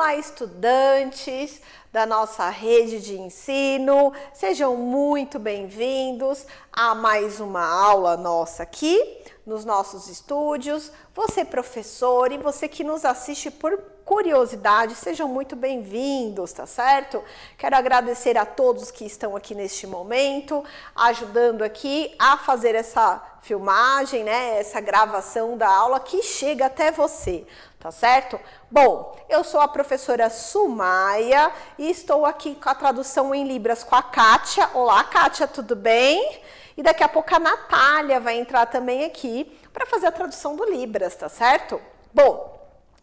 Olá, estudantes da nossa rede de ensino, sejam muito bem-vindos a mais uma aula nossa aqui nos nossos estúdios. Você, professor, e você que nos assiste por curiosidade, sejam muito bem-vindos, tá certo? Quero agradecer a todos que estão aqui neste momento, ajudando aqui a fazer essa filmagem, né, essa gravação da aula que chega até você, tá certo? Bom, eu sou a professora Sumaia e estou aqui com a tradução em Libras com a Kátia. Olá, Kátia, tudo bem? E daqui a pouco a Natália vai entrar também aqui para fazer a tradução do Libras, tá certo? Bom,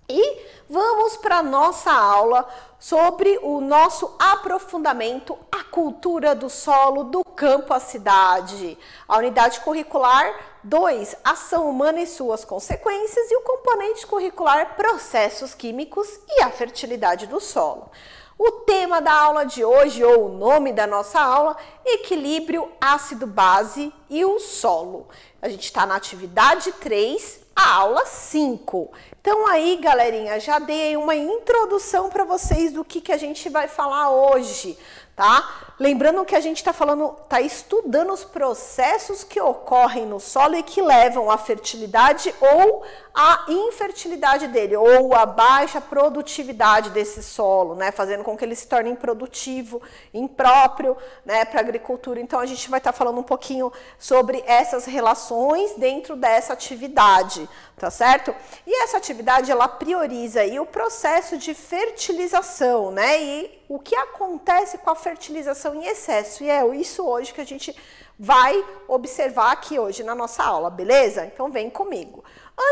e vamos para a nossa aula sobre o nosso aprofundamento à cultura do solo do campo à cidade. A unidade curricular 2, ação humana e suas consequências, e o componente curricular processos químicos e a fertilidade do solo. O tema da aula de hoje, ou o nome da nossa aula, equilíbrio ácido-base e o solo. A gente está na atividade 3, a aula 5. Então aí, galerinha, já dei uma introdução para vocês do que a gente vai falar hoje, tá? Lembrando que a gente está estudando os processos que ocorrem no solo e que levam à fertilidade ou à infertilidade dele, ou à baixa produtividade desse solo, né? Fazendo com que ele se torne improdutivo, impróprio, né, para a agricultura. Então a gente vai estar falando um pouquinho sobre essas relações dentro dessa atividade, tá certo? E essa atividade, ela prioriza aí o processo de fertilização, né? E o que acontece com a fertilização em excesso. E é isso hoje que a gente vai observar aqui hoje na nossa aula, beleza? Então vem comigo.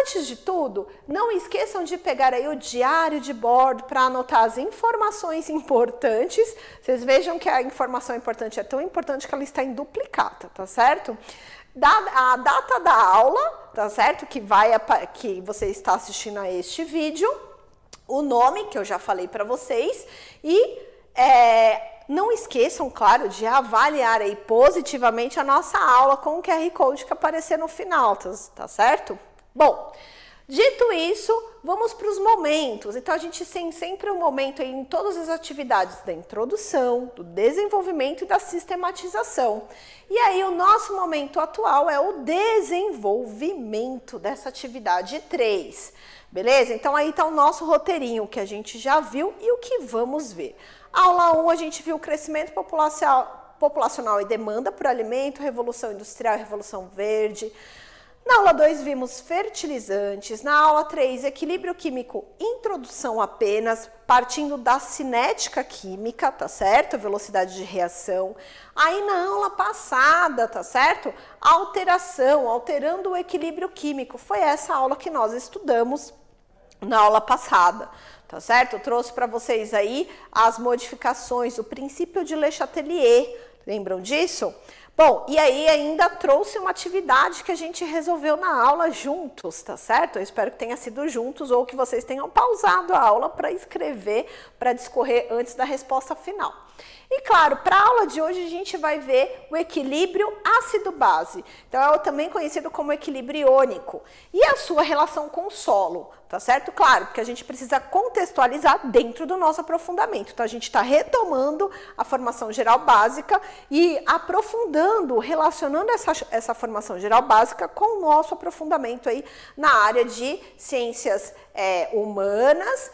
Antes de tudo, não esqueçam de pegar aí o diário de bordo para anotar as informações importantes. Vocês vejam que a informação importante é tão importante que ela está em duplicata, tá certo? A data da aula, tá certo? Que você está assistindo a este vídeo, o nome que eu já falei para vocês e não esqueçam, claro, de avaliar aí positivamente a nossa aula com o QR Code que aparecer no final, tá certo? Bom, dito isso, vamos para os momentos. Então, a gente tem sempre um momento aí em todas as atividades da introdução, do desenvolvimento e da sistematização. E aí, o nosso momento atual é o desenvolvimento dessa atividade 3, beleza? Então, aí está o nosso roteirinho que a gente já viu e o que vamos ver. Aula 1, a gente viu o crescimento populacional e demanda por alimento, revolução industrial e revolução verde. Na aula 2, vimos fertilizantes. Na aula 3, equilíbrio químico, introdução apenas, partindo da cinética química, tá certo? Velocidade de reação. Aí na aula passada, tá certo? Alteração, alterando o equilíbrio químico. Foi essa aula que nós estudamos na aula passada. Tá certo? Eu trouxe para vocês aí as modificações, o princípio de Le Chatelier. Lembram disso? Bom, e aí ainda trouxe uma atividade que a gente resolveu na aula juntos, tá certo? Eu espero que tenha sido juntos ou que vocês tenham pausado a aula para escrever, para discorrer antes da resposta final. E claro, para a aula de hoje a gente vai ver o equilíbrio ácido-base. Então é também conhecido como equilíbrio iônico. E a sua relação com o solo, tá certo? Claro, porque a gente precisa contextualizar dentro do nosso aprofundamento. Então a gente está retomando a formação geral básica e aprofundando, relacionando essa formação geral básica com o nosso aprofundamento aí na área de ciências humanas,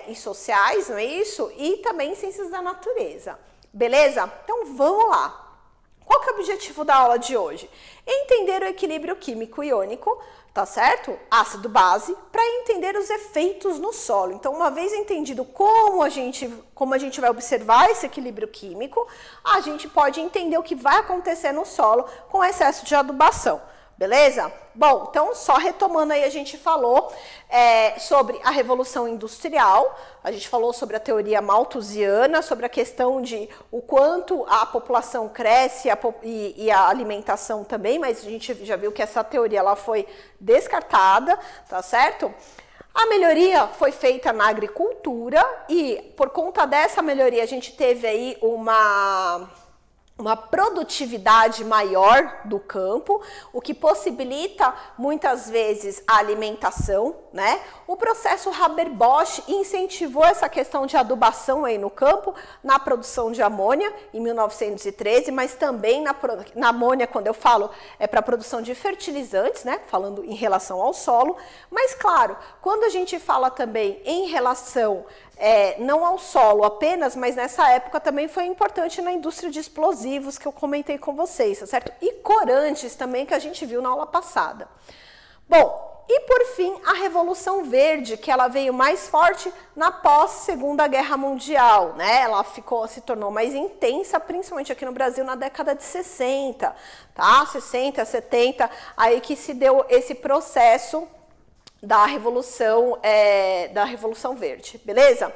e sociais, não é isso? E também ciências da natureza. Beleza? Então vamos lá. Qual que é o objetivo da aula de hoje? Entender o equilíbrio químico iônico, tá certo? Ácido-base, para entender os efeitos no solo. Então, uma vez entendido como a gente vai observar esse equilíbrio químico, a gente pode entender o que vai acontecer no solo com excesso de adubação. Beleza? Bom, então só retomando aí, a gente falou sobre a Revolução Industrial, a gente falou sobre a teoria malthusiana, sobre a questão de o quanto a população cresce e a alimentação também, mas a gente já viu que essa teoria ela foi descartada, tá certo? A melhoria foi feita na agricultura e por conta dessa melhoria a gente teve aí uma uma produtividade maior do campo, o que possibilita muitas vezes a alimentação, né? O processo Haber-Bosch incentivou essa questão de adubação aí no campo, na produção de amônia em 1913, mas também na amônia, quando eu falo, é para a produção de fertilizantes, né? Falando em relação ao solo, mas claro, quando a gente fala também em relação não ao solo apenas, mas nessa época também foi importante na indústria de explosivos que eu comentei com vocês, tá certo? E corantes também que a gente viu na aula passada. Bom, e por fim a Revolução Verde, que ela veio mais forte na pós-Segunda Guerra Mundial, né? Ela se tornou mais intensa, principalmente aqui no Brasil na década de 60, tá? 60, 70, aí que se deu esse processo da Revolução Verde, beleza?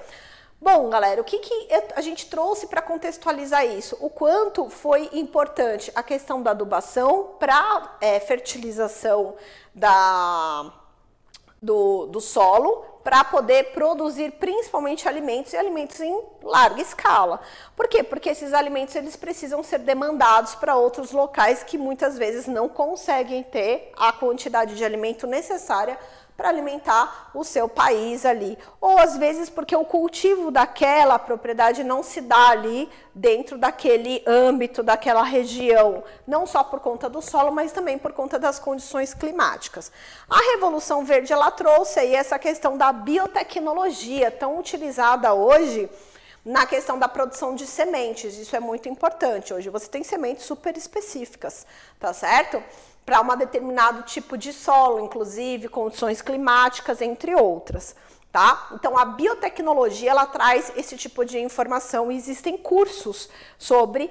Bom, galera, o que a gente trouxe para contextualizar isso? O quanto foi importante a questão da adubação para fertilização do solo, para poder produzir principalmente alimentos e alimentos em larga escala. Por quê? Porque esses alimentos eles precisam ser demandados para outros locais que muitas vezes não conseguem ter a quantidade de alimento necessária para alimentar o seu país ali. Ou às vezes porque o cultivo daquela propriedade não se dá ali dentro daquele âmbito, daquela região, não só por conta do solo, mas também por conta das condições climáticas. A Revolução Verde, ela trouxe aí essa questão da biotecnologia, tão utilizada hoje na questão da produção de sementes. Isso é muito importante. Hoje você tem sementes super específicas, tá certo? Para um determinado tipo de solo, inclusive condições climáticas, entre outras, tá? Então, a biotecnologia, ela traz esse tipo de informação e existem cursos sobre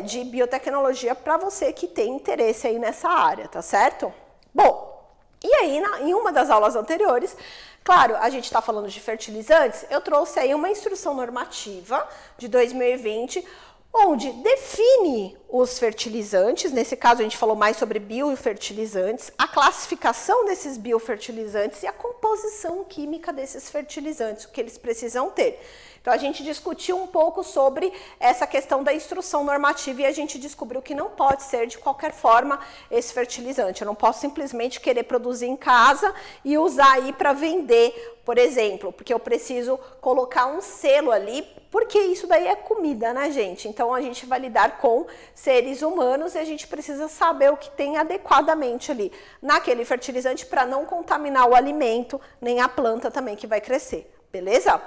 de biotecnologia para você que tem interesse aí nessa área, tá certo? Bom, e aí, em uma das aulas anteriores, claro, a gente está falando de fertilizantes, eu trouxe aí uma instrução normativa de 2020, onde define os fertilizantes, nesse caso a gente falou mais sobre biofertilizantes, a classificação desses biofertilizantes e a composição química desses fertilizantes, o que eles precisam ter. Então a gente discutiu um pouco sobre essa questão da instrução normativa e a gente descobriu que não pode ser de qualquer forma esse fertilizante. Eu não posso simplesmente querer produzir em casa e usar aí para vender, por exemplo, porque eu preciso colocar um selo ali, porque isso daí é comida, né, gente? Então a gente vai lidar com seres humanos e a gente precisa saber o que tem adequadamente ali naquele fertilizante para não contaminar o alimento, nem a planta também que vai crescer, beleza?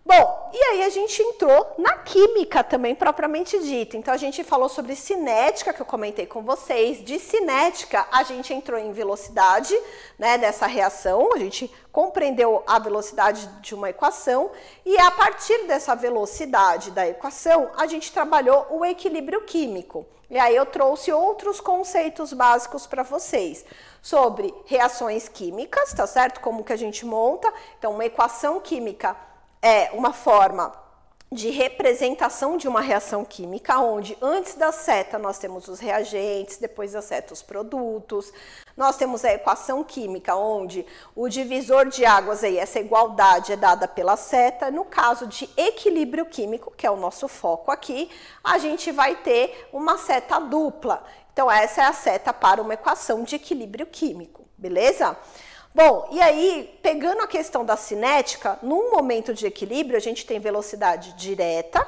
Bom, e aí a gente entrou na química também propriamente dita. Então a gente falou sobre cinética, que eu comentei com vocês. De cinética a gente entrou em velocidade, né, dessa reação. A gente compreendeu a velocidade de uma equação e a partir dessa velocidade da equação a gente trabalhou o equilíbrio químico. E aí eu trouxe outros conceitos básicos para vocês sobre reações químicas, tá certo? Como que a gente monta. Então uma equação química é uma forma de representação de uma reação química, onde antes da seta nós temos os reagentes, depois da seta os produtos. Nós temos a equação química, onde o divisor de águas, aí, essa igualdade é dada pela seta. No caso de equilíbrio químico, que é o nosso foco aqui, a gente vai ter uma seta dupla. Então essa é a seta para uma equação de equilíbrio químico, beleza? Bom, e aí, pegando a questão da cinética, num momento de equilíbrio, a gente tem velocidade direta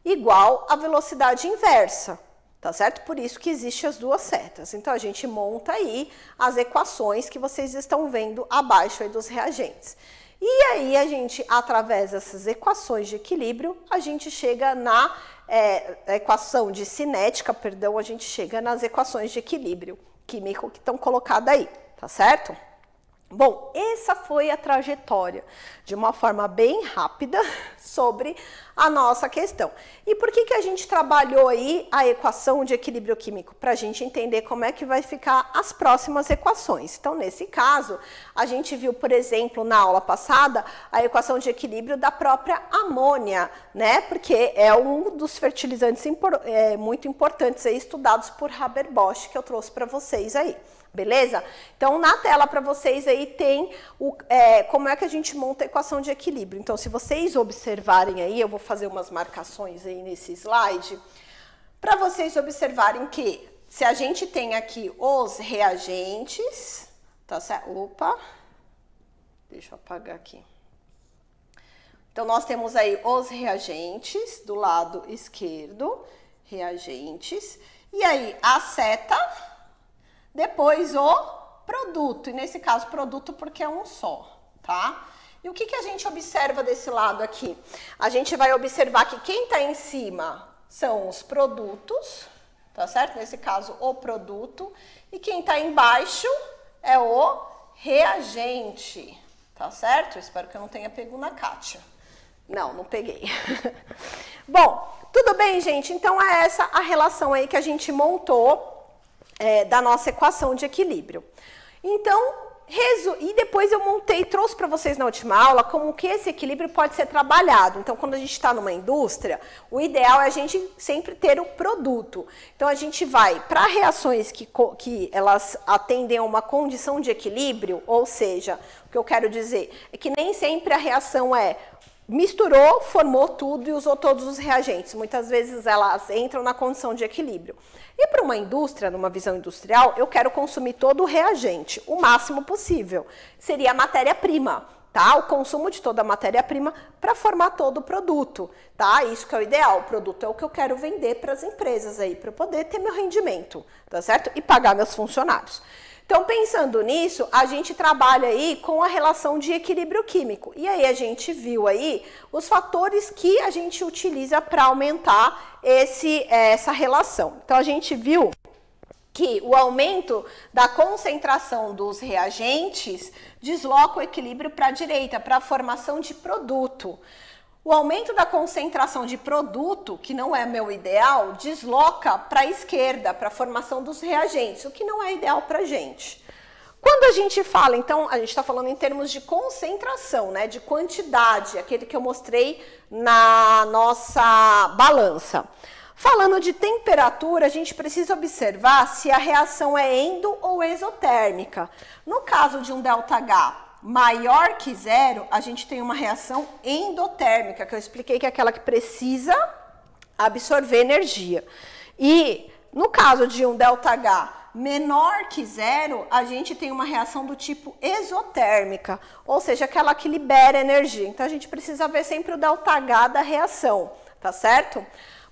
igual a velocidade inversa, tá certo? Por isso que existem as duas setas. Então, a gente monta aí as equações que vocês estão vendo abaixo aí dos reagentes. E aí, a gente, através dessas equações de equilíbrio, a gente chega na equação de cinética, perdão, a gente chega nas equações de equilíbrio químico que estão colocadas aí, tá certo? Bom, essa foi a trajetória, de uma forma bem rápida, sobre a nossa questão. E por que a gente trabalhou aí a equação de equilíbrio químico? Para a gente entender como é que vai ficar as próximas equações. Então, nesse caso, a gente viu, por exemplo, na aula passada, a equação de equilíbrio da própria amônia, né? Porque é um dos fertilizantes muito importantes aí, estudados por Haber-Bosch, que eu trouxe para vocês aí. Beleza? Então, na tela para vocês aí tem como é que a gente monta a equação de equilíbrio. Então, se vocês observarem aí, eu vou fazer umas marcações aí nesse slide, para vocês observarem que se a gente tem aqui os reagentes, tá certo? Opa, deixa eu apagar aqui. Então, nós temos aí os reagentes do lado esquerdo, reagentes, e aí a seta, depois o produto, e nesse caso produto porque é um só, tá? E o que a gente observa desse lado aqui? A gente vai observar que quem tá em cima são os produtos, tá certo? Nesse caso, o produto, e quem tá embaixo é o reagente, tá certo? Espero que eu não tenha pego na Kátia. Não peguei. Bom, tudo bem, gente? Então, é essa a relação aí que a gente montou da nossa equação de equilíbrio. Então, e depois eu trouxe para vocês na última aula como que esse equilíbrio pode ser trabalhado. Então, quando a gente está numa indústria, o ideal é a gente sempre ter o produto. Então, a gente vai para reações que elas atendem a uma condição de equilíbrio, ou seja, o que eu quero dizer é que nem sempre a reação misturou, formou tudo e usou todos os reagentes. Muitas vezes elas entram na condição de equilíbrio. E para uma indústria, numa visão industrial, eu quero consumir todo o reagente, o máximo possível. Seria a matéria-prima, tá? O consumo de toda a matéria-prima para formar todo o produto, tá? Isso que é o ideal. O produto é o que eu quero vender para as empresas aí, para eu poder ter meu rendimento, tá certo? E pagar meus funcionários. Então, pensando nisso, a gente trabalha aí com a relação de equilíbrio químico. E aí a gente viu aí os fatores que a gente utiliza para aumentar essa relação. Então, a gente viu que o aumento da concentração dos reagentes desloca o equilíbrio para a direita, para a formação de produto. O aumento da concentração de produto, que não é meu ideal, desloca para a esquerda, para a formação dos reagentes, o que não é ideal para a gente. Quando a gente fala, então, a gente está falando em termos de concentração, né, de quantidade, aquele que eu mostrei na nossa balança. Falando de temperatura, a gente precisa observar se a reação é endo ou exotérmica. No caso de um ΔH maior que 0, a gente tem uma reação endotérmica, que eu expliquei que é aquela que precisa absorver energia. E no caso de um ΔH menor que 0, a gente tem uma reação do tipo exotérmica, ou seja, aquela que libera energia. Então, a gente precisa ver sempre o ΔH da reação, tá certo?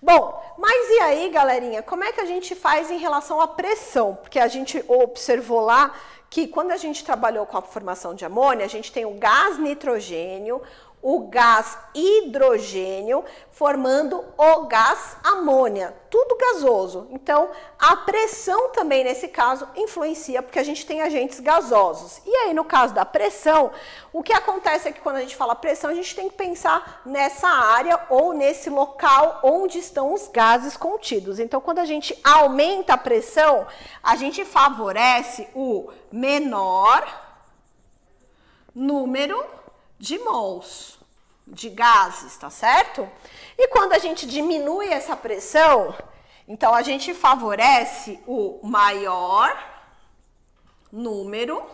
Bom, mas e aí, galerinha, como é que a gente faz em relação à pressão? Porque a gente observou lá que quando a gente trabalhou com a formação de amônia, a gente tem o gás nitrogênio, o gás hidrogênio, formando o gás amônia, tudo gasoso. Então, a pressão também, nesse caso, influencia, porque a gente tem agentes gasosos. E aí, no caso da pressão, o que acontece é que quando a gente fala pressão, a gente tem que pensar nessa área ou nesse local onde estão os gases contidos. Então, quando a gente aumenta a pressão, a gente favorece o menor número de mols de gases, tá certo? E quando a gente diminui essa pressão, então a gente favorece o maior número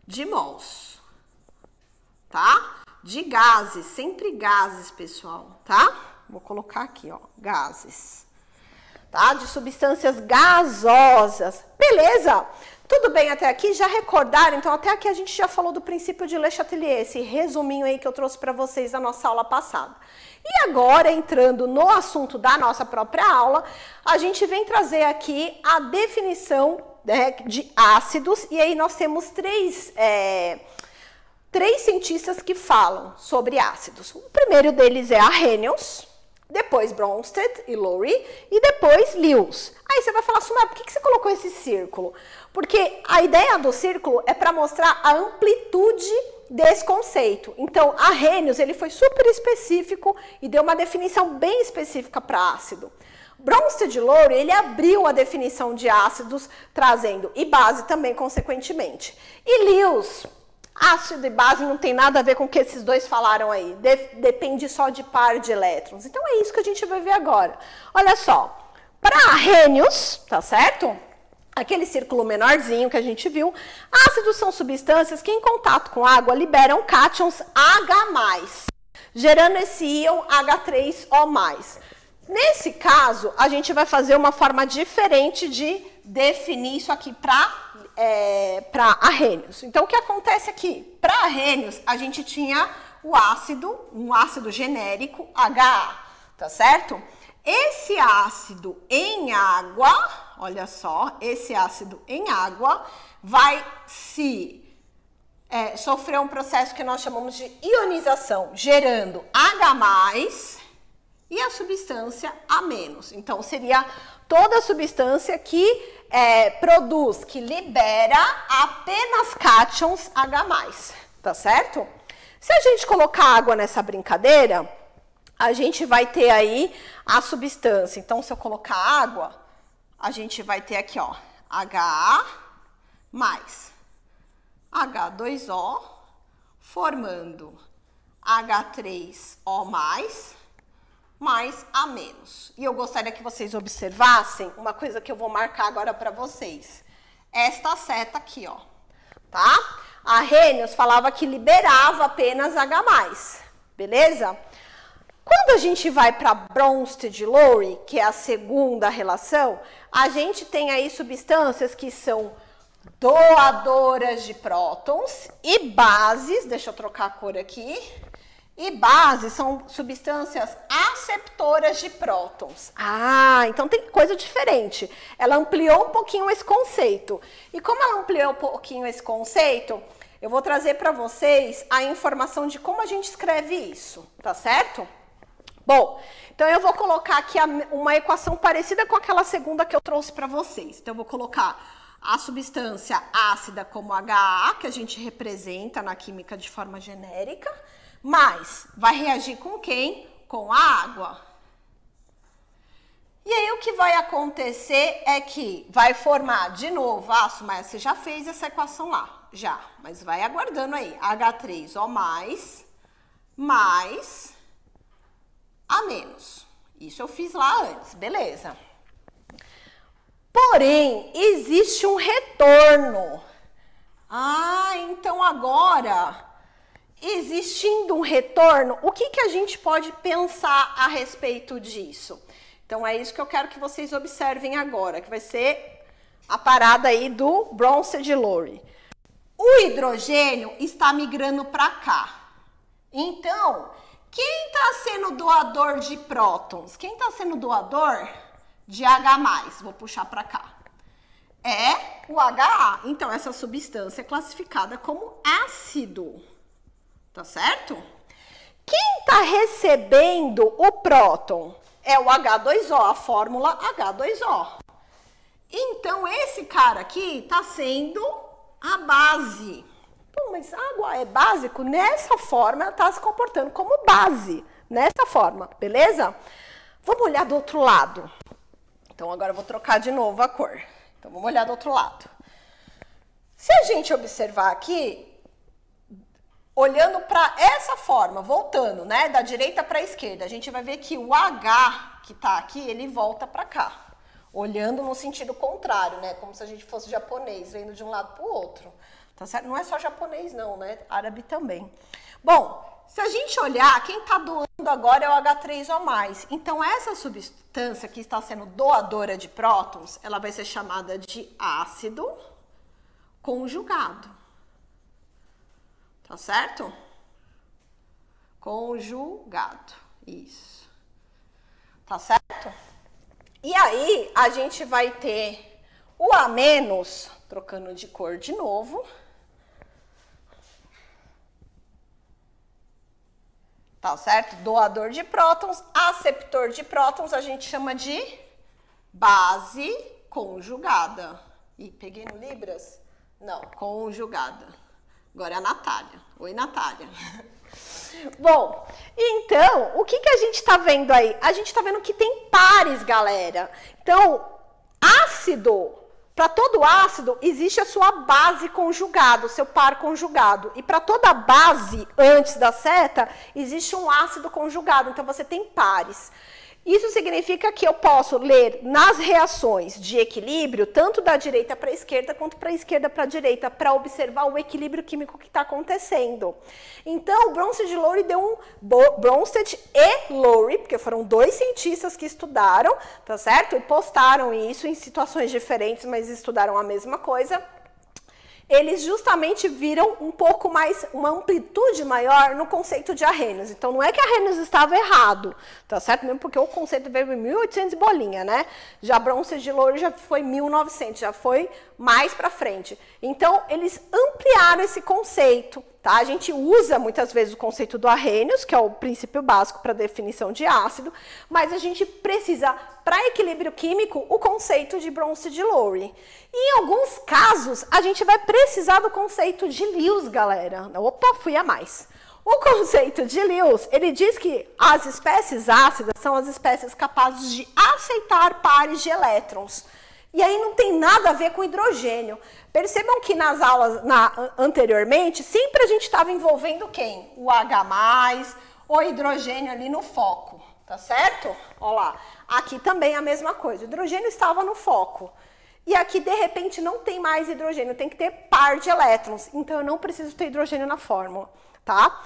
de mols, tá? De gases, sempre gases, pessoal, tá? Vou colocar aqui, ó, gases, tá? De substâncias gasosas, beleza? Tudo bem até aqui? Já recordaram? Então, até aqui a gente já falou do princípio de Le Chatelier, esse resuminho aí que eu trouxe para vocês da nossa aula passada. E agora, entrando no assunto da nossa própria aula, a gente vem trazer aqui a definição, né, de ácidos, e aí nós temos três cientistas que falam sobre ácidos. O primeiro deles é Arrhenius, depois Bronsted e Lowry, e depois Lewis. Aí você vai falar, Sumar, por que você colocou esse círculo? Porque a ideia do círculo é para mostrar a amplitude desse conceito. Então, Arrhenius, ele foi super específico e deu uma definição bem específica para ácido. Bronsted e Lowry, ele abriu a definição de ácidos, trazendo e base também, consequentemente. E Lewis, ácido e base não tem nada a ver com o que esses dois falaram aí. Depende só de par de elétrons. Então, é isso que a gente vai ver agora. Olha só, para Arrhenius, tá certo? Aquele círculo menorzinho que a gente viu, ácidos são substâncias que em contato com água liberam cátions H+, gerando esse íon H3O+. Nesse caso, a gente vai fazer uma forma diferente de definir isso aqui para arrênios. Então, o que acontece aqui? Para arrênios, a gente tinha um ácido genérico, HA, tá certo? Esse ácido em água, olha só, esse ácido em água vai sofrer um processo que nós chamamos de ionização, gerando H+, e a substância A-. Então, seria toda a substância que produz, que libera apenas cátions H+, tá certo? Se a gente colocar água nessa brincadeira, a gente vai ter aí a substância. Então, se eu colocar água, a gente vai ter aqui, ó, HA mais H2O, formando H3O+, mais A-. E eu gostaria que vocês observassem uma coisa que eu vou marcar agora para vocês. Esta seta aqui, ó, tá? A Arrhenius falava que liberava apenas H+, beleza? Quando a gente vai para Bronsted-Lowry, que é a segunda relação, a gente tem aí substâncias que são doadoras de prótons e bases, deixa eu trocar a cor aqui, e bases são substâncias aceptoras de prótons. Ah, então tem coisa diferente. Ela ampliou um pouquinho esse conceito. E como ela ampliou um pouquinho esse conceito, eu vou trazer para vocês a informação de como a gente escreve isso, tá certo? Bom, então eu vou colocar aqui uma equação parecida com aquela segunda que eu trouxe para vocês. Então eu vou colocar a substância ácida como HA, que a gente representa na química de forma genérica, mas vai reagir com quem? Com a água. E aí o que vai acontecer é que vai formar de novo ácido, mas você já fez essa equação lá, já, mas vai aguardando aí, H3O+, mais A-. Isso eu fiz lá antes, beleza. Porém, existe um retorno. Ah, então agora, existindo um retorno, o que a gente pode pensar a respeito disso? Então, é isso que eu quero que vocês observem agora, que vai ser a parada aí do Bronsted-Lowry. O hidrogênio está migrando para cá. Então, quem está sendo doador de prótons? Quem está sendo doador de H+? Vou puxar para cá. É o HA. Então, essa substância é classificada como ácido. Tá certo? Quem está recebendo o próton? É o H2O, a fórmula H2O. Então, esse cara aqui está sendo a base. Pô, mas água é básico? Nessa forma, ela está se comportando como base. Nessa forma, beleza? Vamos olhar do outro lado. Então, agora eu vou trocar de novo a cor. Então, vamos olhar do outro lado. Se a gente observar aqui, olhando para essa forma, voltando, né, da direita para a esquerda, a gente vai ver que o H que está aqui, ele volta para cá. Olhando no sentido contrário, né, como se a gente fosse japonês, vendo de um lado para o outro. Tá certo? Não é só japonês não, né, árabe também. Bom, se a gente olhar, quem está doando agora é o H3O+. Então, essa substância que está sendo doadora de prótons, ela vai ser chamada de ácido conjugado. Tá certo? Conjugado. Isso. Tá certo? E aí, a gente vai ter o A-, trocando de cor de novo. Tá certo? Doador de prótons, aceptor de prótons, a gente chama de base conjugada. Ih, peguei no Libras? Não, conjugada. Agora é a Natália. Oi, Natália. Bom, então, o que a gente está vendo aí? A gente está vendo que tem pares, galera. Então, ácido, para todo ácido, existe a sua base conjugada, o seu par conjugado. E para toda base, antes da seta, existe um ácido conjugado. Então, você tem pares. Isso significa que eu posso ler nas reações de equilíbrio, tanto da direita para a esquerda, quanto para a esquerda para a direita, para observar o equilíbrio químico que está acontecendo. Então, Bronsted e Lowry deu um... Bronsted e Lowry, porque foram dois cientistas que estudaram, tá certo? E postaram isso em situações diferentes, mas estudaram a mesma coisa. Eles justamente viram um pouco mais, uma amplitude maior no conceito de Arrhenius. Então, não é que Arrhenius estava errado, tá certo? Mesmo porque o conceito veio em 1800 bolinha, né? Já Bronsted e Lowry já foi 1900, já foi mais para frente. Então, eles ampliaram esse conceito, tá? A gente usa muitas vezes o conceito do Arrhenius, que é o princípio básico para definição de ácido, mas a gente precisa, para equilíbrio químico, o conceito de Bronsted e Lowry. E em alguns casos, a gente vai precisar do conceito de Lewis, galera. Opa, fui a mais. O conceito de Lewis, ele diz que as espécies ácidas são as espécies capazes de aceitar pares de elétrons. E aí não tem nada a ver com hidrogênio. Percebam que nas aulas anteriormente, sempre a gente estava envolvendo quem? O H+, o hidrogênio ali no foco, tá certo? Olha lá, aqui também a mesma coisa, o hidrogênio estava no foco. E aqui, de repente, não tem mais hidrogênio, tem que ter par de elétrons. Então, eu não preciso ter hidrogênio na fórmula, tá?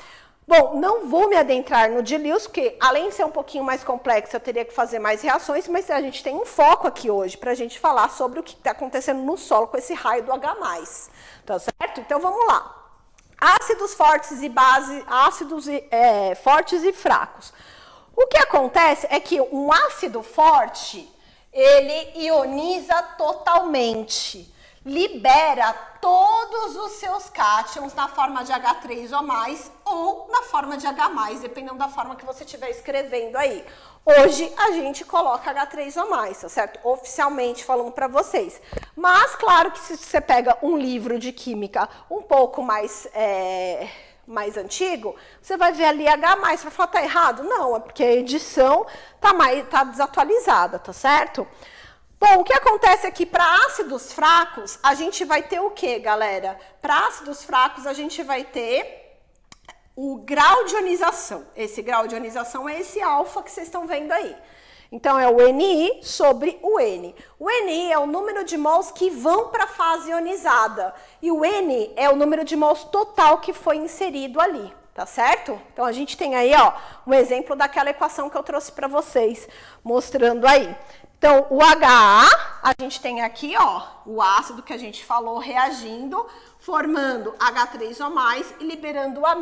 Bom, não vou me adentrar no de Lewis, porque além de ser um pouquinho mais complexo, eu teria que fazer mais reações, mas a gente tem um foco aqui hoje para a gente falar sobre o que está acontecendo no solo com esse raio do H+, tá certo? Então, vamos lá. Ácidos fortes e fortes e fracos. O que acontece é que um ácido forte, ele ioniza totalmente, libera todos os seus cátions na forma de H3 ou mais, ou na forma de H+, dependendo da forma que você estiver escrevendo aí. Hoje, a gente coloca H3 ou mais, tá certo? Oficialmente falando para vocês. Mas, claro que se você pega um livro de química um pouco mais antigo, você vai ver ali H+, você vai falar, tá errado? Não, é porque a edição tá desatualizada, tá certo? Bom, o que acontece aqui para ácidos fracos, a gente vai ter o que, galera? Para ácidos fracos, a gente vai ter o grau de ionização. Esse grau de ionização é esse alfa que vocês estão vendo aí. Então, é o Ni sobre o N. O Ni é o número de mols que vão para a fase ionizada. E o N é o número de mols total que foi inserido ali, tá certo? Então, a gente tem aí, ó, um exemplo daquela equação que eu trouxe para vocês, mostrando aí. Então, o HA, a gente tem aqui, ó, o ácido que a gente falou reagindo, formando H3 ou mais e liberando o A-.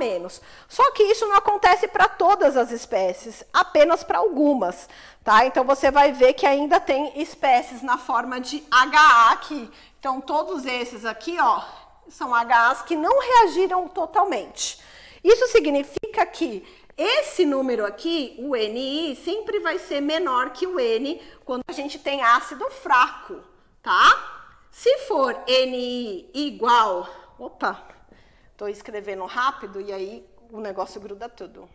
Só que isso não acontece para todas as espécies, apenas para algumas, tá? Então, você vai ver que ainda tem espécies na forma de HA aqui. Então, todos esses aqui, ó, são HAs que não reagiram totalmente. Isso significa que esse número aqui, o Ni, sempre vai ser menor que o N quando a gente tem ácido fraco, tá? Se for Ni igual... Opa, tô escrevendo rápido e aí o negócio gruda tudo.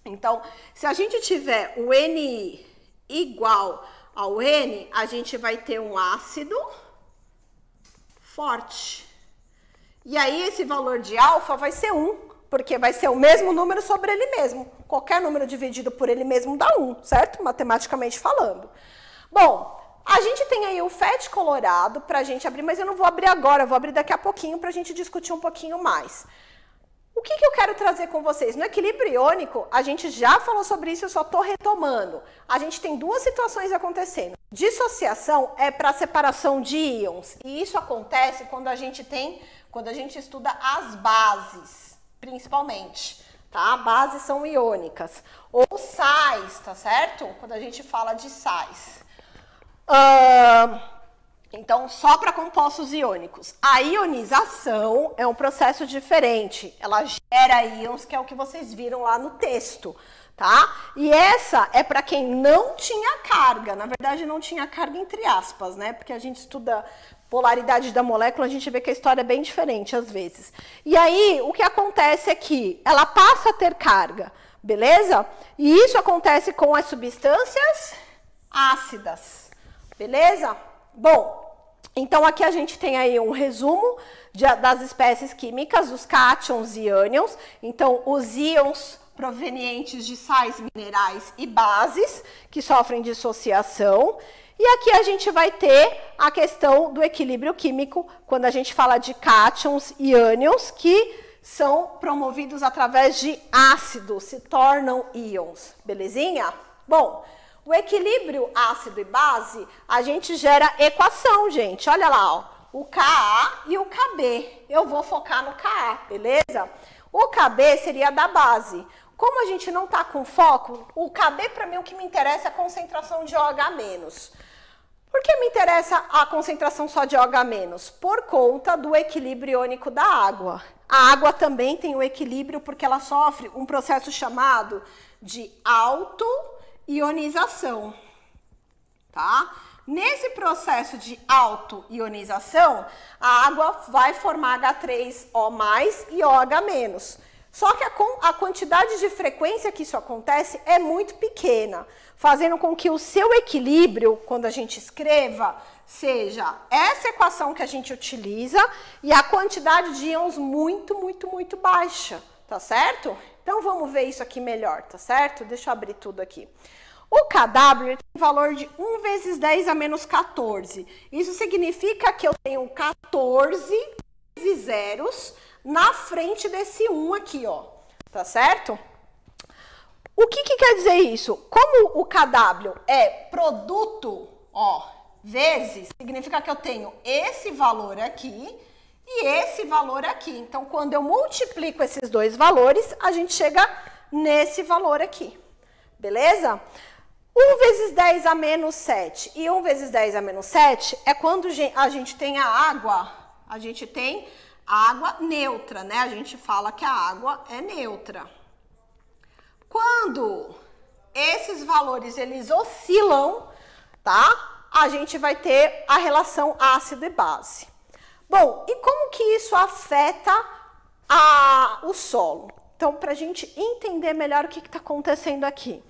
Então, se a gente tiver o Ni igual ao N, a gente vai ter um ácido forte. E aí esse valor de alfa vai ser 1. Porque vai ser o mesmo número sobre ele mesmo. Qualquer número dividido por ele mesmo dá 1, certo? Matematicamente falando. Bom, a gente tem aí o FET colorado para a gente abrir, mas eu não vou abrir agora, eu vou abrir daqui a pouquinho para a gente discutir um pouquinho mais. O que eu quero trazer com vocês? No equilíbrio iônico, a gente já falou sobre isso, eu só estou retomando. A gente tem duas situações acontecendo. Dissociação é para separação de íons. E isso acontece quando a gente estuda as bases. Principalmente, tá? Bases são iônicas. Ou sais, tá certo? Quando a gente fala de sais. Então, só para compostos iônicos. A ionização é um processo diferente. Ela gera íons, que é o que vocês viram lá no texto, tá? E essa é para quem não tinha carga. Na verdade, não tinha carga entre aspas, né? Porque a gente estuda polaridade da molécula, a gente vê que a história é bem diferente às vezes. E aí, o que acontece é que ela passa a ter carga, beleza? E isso acontece com as substâncias ácidas, beleza? Bom, então aqui a gente tem aí um resumo das espécies químicas, os cátions e ânions. Então, os íons provenientes de sais minerais e bases que sofrem dissociação. E aqui a gente vai ter a questão do equilíbrio químico, quando a gente fala de cátions e ânions, que são promovidos através de ácidos, se tornam íons, belezinha? Bom, o equilíbrio ácido e base, a gente gera equação, gente. Olha lá, ó, o Ka e o Kb. Eu vou focar no Ka, beleza? O Kb seria da base. Como a gente não está com foco, o Kb para mim o que me interessa é a concentração de OH-. Por que me interessa a concentração só de OH-? Por conta do equilíbrio iônico da água. A água também tem o equilíbrio porque ela sofre um processo chamado de autoionização, tá? Nesse processo de autoionização, a água vai formar H3O+, e OH-. Só que a quantidade de frequência que isso acontece é muito pequena, fazendo com que o seu equilíbrio, quando a gente escreva, seja essa equação que a gente utiliza e a quantidade de íons muito baixa, tá certo? Então, vamos ver isso aqui melhor, tá certo? Deixa eu abrir tudo aqui. O Kw tem valor de 1 vezes 10 a menos 14. Isso significa que eu tenho 14 zeros na frente desse 1 aqui, ó. Tá certo? O que quer dizer isso? Como o Kw é produto, ó, vezes, significa que eu tenho esse valor aqui e esse valor aqui. Então, quando eu multiplico esses dois valores, a gente chega nesse valor aqui. Beleza? 1 vezes 10 a menos 7 e 1 vezes 10 a menos 7 é quando a gente tem a água neutra, né? A gente fala que a água é neutra. Quando esses valores, eles oscilam, tá? A gente vai ter a relação ácido e base. Bom, e como que isso afeta o solo? Então, para a gente entender melhor o que está acontecendo aqui.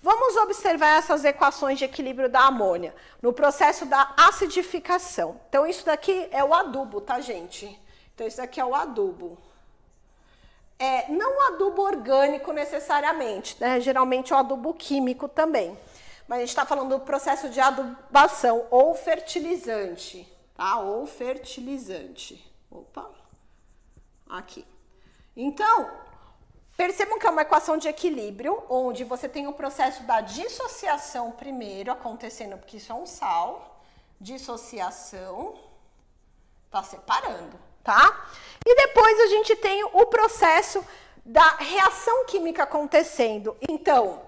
Vamos observar essas equações de equilíbrio da amônia no processo da acidificação. Então, isso daqui é o adubo, tá, gente? Então, isso daqui é o adubo. Não o adubo orgânico necessariamente, né? Geralmente é o adubo químico também. Mas a gente está falando do processo de adubação ou fertilizante, tá? Ou fertilizante. Opa! Aqui. Então, percebam que é uma equação de equilíbrio, onde você tem o processo da dissociação primeiro acontecendo, porque isso é um sal. Dissociação. Tá separando, tá? E depois a gente tem o processo da reação química acontecendo. Então,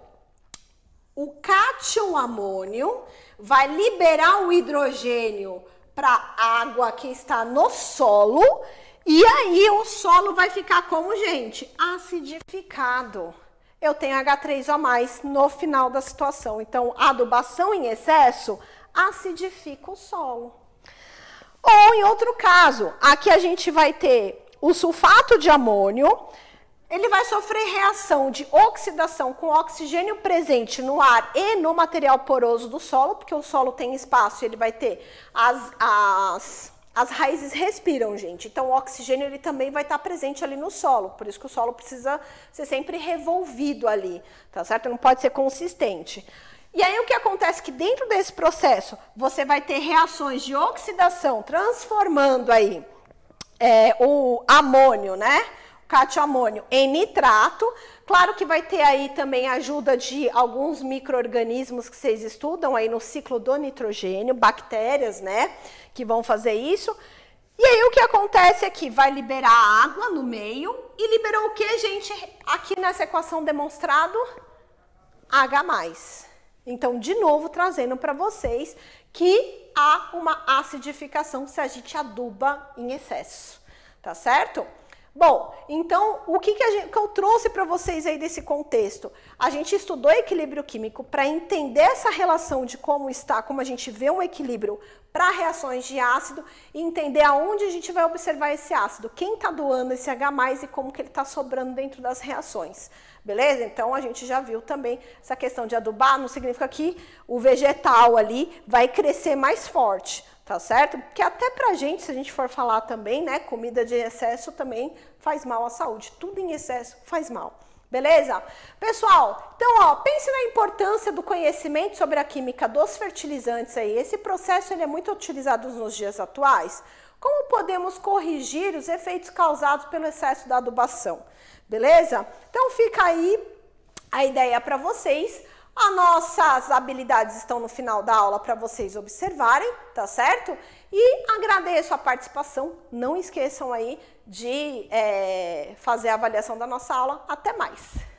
o cátion amônio vai liberar o hidrogênio para a água que está no solo. E aí o solo vai ficar como, gente? Acidificado. Eu tenho H3O+, no final da situação. Então, a adubação em excesso acidifica o solo. Ou, em outro caso, aqui a gente vai ter o sulfato de amônio. Ele vai sofrer reação de oxidação com oxigênio presente no ar e no material poroso do solo, porque o solo tem espaço e ele vai ter as raízes respiram, gente. Então, o oxigênio ele também vai estar presente ali no solo. Por isso que o solo precisa ser sempre revolvido ali, tá certo? Não pode ser consistente. E aí, o que acontece é que dentro desse processo, você vai ter reações de oxidação, transformando aí o amônio, né? O cátion-amônio em nitrato. Claro que vai ter aí também a ajuda de alguns micro-organismos que vocês estudam aí no ciclo do nitrogênio, bactérias, né? Que vão fazer isso. E aí, o que acontece é que vai liberar água no meio e liberou o que, gente? Aqui nessa equação demonstrado, H+. Então, de novo, trazendo para vocês que há uma acidificação se a gente aduba em excesso, tá certo? Bom, então, o que eu trouxe para vocês aí desse contexto? A gente estudou equilíbrio químico para entender essa relação de como a gente vê um equilíbrio para reações de ácido e entender aonde a gente vai observar esse ácido, quem está doando esse H+, e como que ele está sobrando dentro das reações. Beleza? Então, a gente já viu também essa questão de adubar, não significa que o vegetal ali vai crescer mais forte, tá certo? Porque até pra gente, se a gente for falar também, né, comida de excesso também faz mal à saúde. Tudo em excesso faz mal, Beleza? Pessoal, então, ó, pense na importância do conhecimento sobre a química dos fertilizantes aí. Esse processo ele é muito utilizado nos dias atuais. Como podemos corrigir os efeitos causados pelo excesso da adubação? Beleza? Então, fica aí a ideia para vocês. As nossas habilidades estão no final da aula para vocês observarem, tá certo? E agradeço a participação. Não esqueçam aí de fazer a avaliação da nossa aula. Até mais!